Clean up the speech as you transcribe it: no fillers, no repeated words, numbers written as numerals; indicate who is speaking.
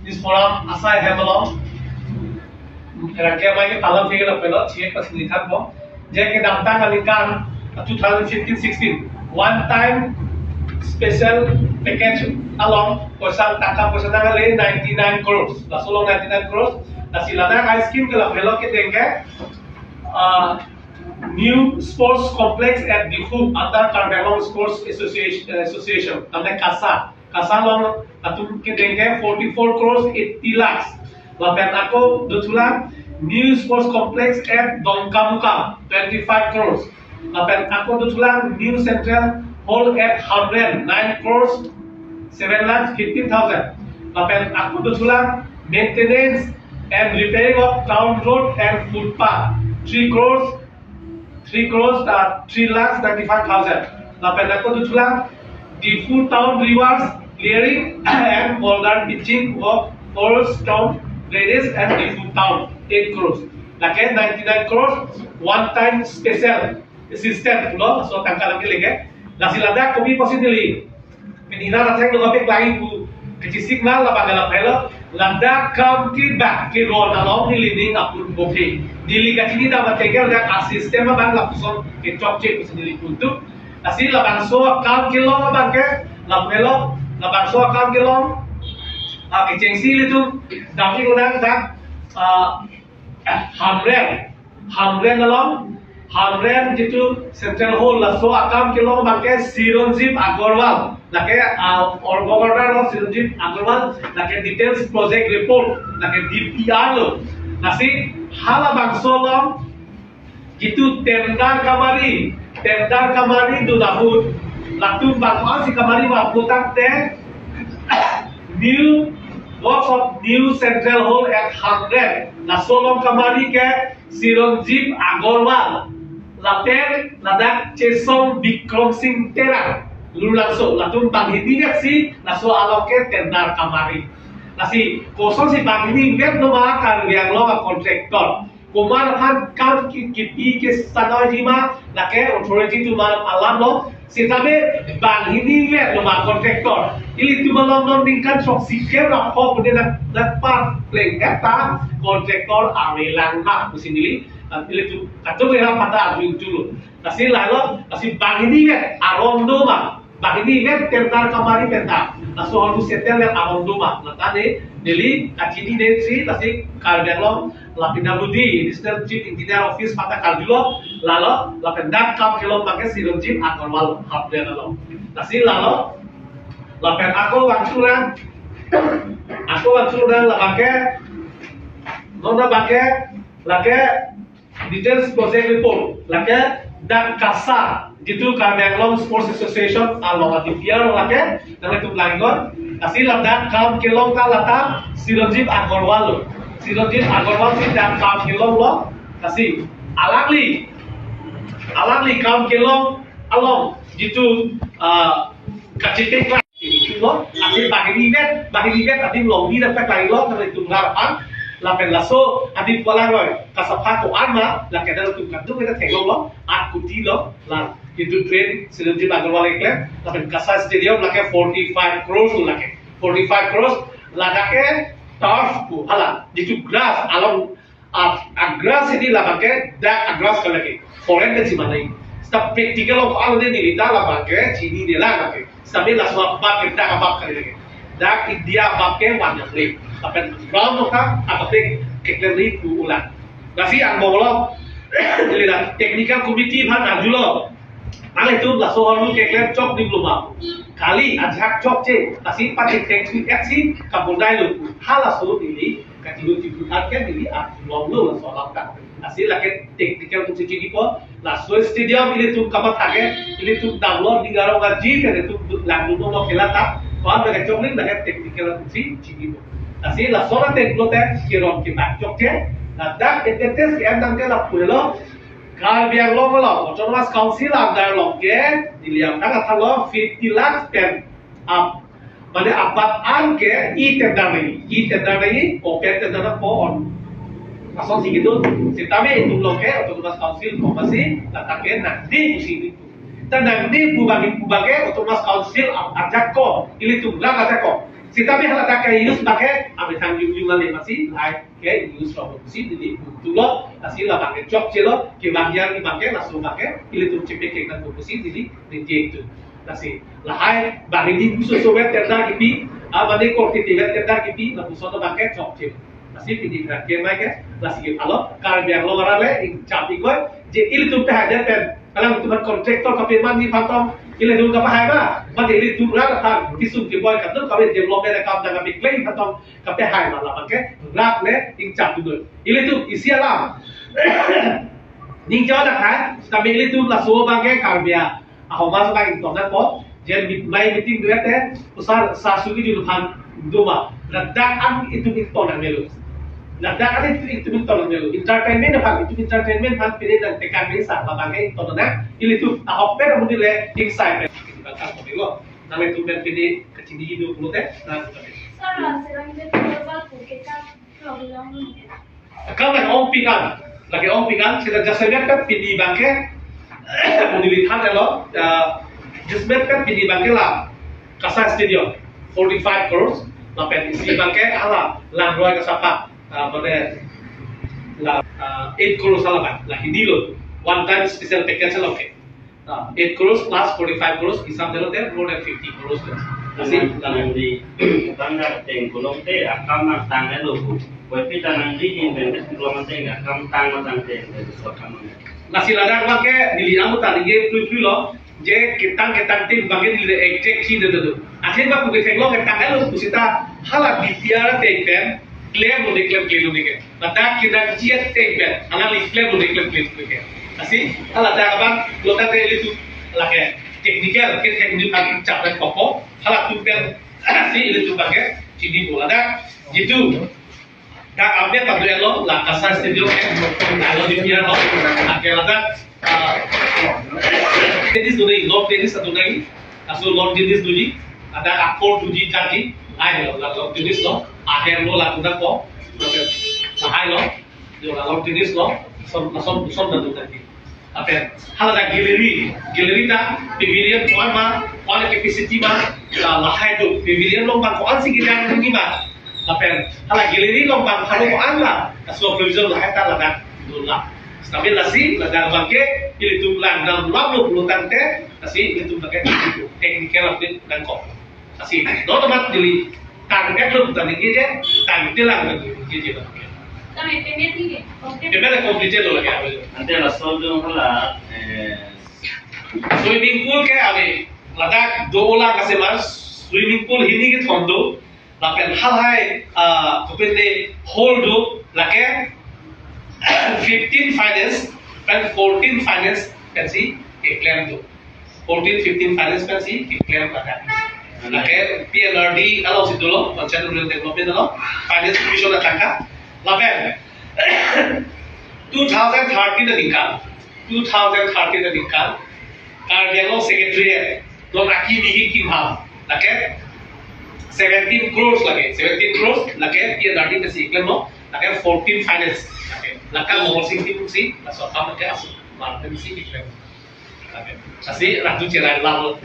Speaker 1: this forum asai have along rangke mai ke talam thege la pelo chek pas likhat bo je ke damta kalikan 2015-16 one time special package along poisa taka poisa na le 99 crores la solo 99 crores la silada ka scheme ke la pelo ke denge new sports complex at Difu under Karbenglong Sports Association हमने kasa long atum ke देंगे 44 crores 80 lakhs lapen ako dotulang new sports complex at Dongkamuka 25 crores lapen ako dotulang new central hall at Hamren 9 crores 7 lakhs 15,000 lapen ako dotulang maintenance and repairing of town road and footpath 3 crores 3 lakhs 95,000. Lapen ako dotulang the full town rivers clearing and vulgar pitching of 4 stone drainage and the full town 8 crores. Laken 99 crores one time special assistant lo so tangka lagi lege. Lasilada kopi positively. Menina rateng lo kapek lagi bu kecil signal la bagala pelo lada kam ki back ki roll along ni living apun boke. Dili katini da material dan asisten bang lakuson ke chop check sendiri untuk asli la bangso kam kilo bang ke la pelo la bangso kam kilo ke cengsi itu dami ulang dak hamren along hamren jitu central hall la so kam kilo bang ke Sironjit Agarwal lake organizer of Sironjit Agarwal lake details project report lake DPR lo nasi hala bangso lo gitu tendar kamari do dahut latu bangso si kamari wa putang te new lots of new central hall at 100 na solong kamari ke Sironjit Agarwal laten ladak Chesong Bikram Singh Tera lulaso latun banghidi si naso aloke tendar kamari nasi kosong si banghidi net no ma kan yang lo kontraktor kumar han kan kipi ke sanoi jima lake authority tu malam alam lo sitabe banghidi net no ma kontraktor ili tu malam non tingkan sok sikir na ko bude na part play kata kontraktor awelang ha kusindili ili tu katu era pada adu dulu nasi lalo nasi banghidi net arondo ma bagini net tendar kamari penta naso halu setel yang arondoma natane Delhi kacini desi nasi Karbenglong lapinda budi District Chief Engineer Office mata kaljulo lalo lapenda kam kilo pakai Sironjit Agarwal hapde lalo nasi lalo lapen aku wangsuran pakai nona pakai lake details project report lake dan kasa gitu Karbenglong Sports Association along ati piar lake dan itu langgon kasih ladak kam kilong ka lata Sironjit Agarwal si dan kam kilong lo kasih alangli kam kilong along gitu kacitek lah lo kasih bagi net tadi longi dapat lagi lo dari itu ngarapan lapen laso adi pola roy kasapha ko arma la kedal tu kaddu kita thelo lo at kuti lo la itu train Sironjit Agarwal ekle lapen kasa stadium la ke 45 crores la ke 45 crores la ke turf ko hala jitu grass along grass ini la ke dak grass kala ke foreign ke simanai step practical of all de nilita la ke chini de la ke sabi la so ba ke dak ba kare ke dak India ba ke wan le tapi ground ka apate kekleri tu ulang kasi ang bolo dilihat technical committee ban ajulo ale tu la so halu kekler chok di bluma kali ajak chok che kasi pati technical aksi kabundai lu hala so dili katilu tipu atken dili ajulo lu so lakta asi lake technical committee di po la so stadium ile tu kamat thake ile tu download di garo ga ji kare tu lagu no khelata pa me chokling la technical committee di po así la zona de glote quiero que más yo que la da que te que andan que la pueblo Karbenglong lo autonomous council ada lo ke dilihat kan kalau 50 lakhs per up pada apat an ke i tendar ini oke tendar pohon asal sih gitu sitame itu lo ke autonomous council komasi letaknya nanti musim itu dan nanti bubage autonomous council ajak ko ili tunggal ajak ko si tapi halata ka use pakai ame thang yung lale masi lai ke use from si di tulo asi la pakai chok chelo ki bagian ki pakai langsung pakai ili tu cepe ke kan si di reject tu asi lai bagi di buso sobat tenda kipi abade korti tiga tenda kipi la buso to pakai chok chelo asi pidi ke mai ke lasi ke alo kar biang lo marale ing chapi ko je ili tu pe haja pen alam tu kontraktor ka pe mani phatom ile dulu ka pahai ba mati ile tu ra ta kisum ke boy ka tu ka be development ka ta ka be claim ka tong ka pe hai ma la ba ke rap le ing chap tu ile tu isia la ning jaw da khai ta be ile tu la so ba ke ka bia a ho ma so ba ing tong na ko je mai meeting du te usar sa su ki ju phan du ma la da an itu ing tong na melu la da an itu ing tong na melu entertainment apa itu entertainment pan pire dan tekan ni sa ba ba ke tong na ile tu a ho pe mu le ing sai bakal pemilu, nama itu berpilih kecil hidup dulu teh, nah itu.
Speaker 2: Salah, serang itu terbaik kita kalau ni.
Speaker 1: Kalau lagi orang pingan, kita jasanya kan pilih bangke, menilihan lo, jasanya kan pilih bangke lah, Kasa Stadium, 45 crores, lapen isi bangke, ala, langroy kesapa, pada, 8 crores salah kan, lah hindi lo, one time special package lah oke. 8 crores plus 45 crores hisab delo there more than 50 crores
Speaker 3: así tanang di bangga teng kulong te akam na tang elo ku wepi tanang di inventes kulong te akam tang na tang te so kam
Speaker 1: nasi ladang make diliang ta dige plu lo je kitang tim bage dile exact chi de do akhir ba ku ke lo ke tang elo kusita hala bipiara te pen claim mo declare claim ni ke mata kita chi te pen ana li claim mo declare claim ke así hala ta bang lo ta te itu lake technical ke teknik ak capek kopo hala tu pen así itu pakai cidi bola da gitu da update pada lo la Kasa Stadium kalau di pian lo akhirnya da tenis dulu lo tenis satu lagi asul lo tenis dulu ada akor tuji jadi ai lo tenis lo akhir lo lakukan kok nah lo tenis lo son dan tadi apa hal ada galeri ta pavilion koan ma koan capacity ma lahai tu pavilion lombang koan sih kita ni ma apa hal galeri lombang kalau koan lah kaso provision lahai ta laga dula tapi lasi laga bangke ili tu lang dalam lalu pulutan teh kasi itu pakai teknikal update dan kok kasi no teman dili target lo bukan ini je target lang gitu
Speaker 2: Kami payment ni.
Speaker 1: Payment complete lo lagi apa?
Speaker 3: ante la soldo hala
Speaker 1: Swimming pool ke abe ladak 2 lakh से mas swimming pool hini ke thondo lapen hal hai kopende hold do lake 15 finance and 14 finance kan si claim do 14 15 finance kan si claim laka lake PNRD alo si dolo Panchayat Rural Development alo finance commission ataka lapen 2013 na nikah Kardialo Secretariat don aki bihi ki bhav lake 17 crores lage 17 crores lage PNRD ka si claim lage 14 finance lage mohor sing ti si so kam ke asu martin si claim lage asi ratu cerai lal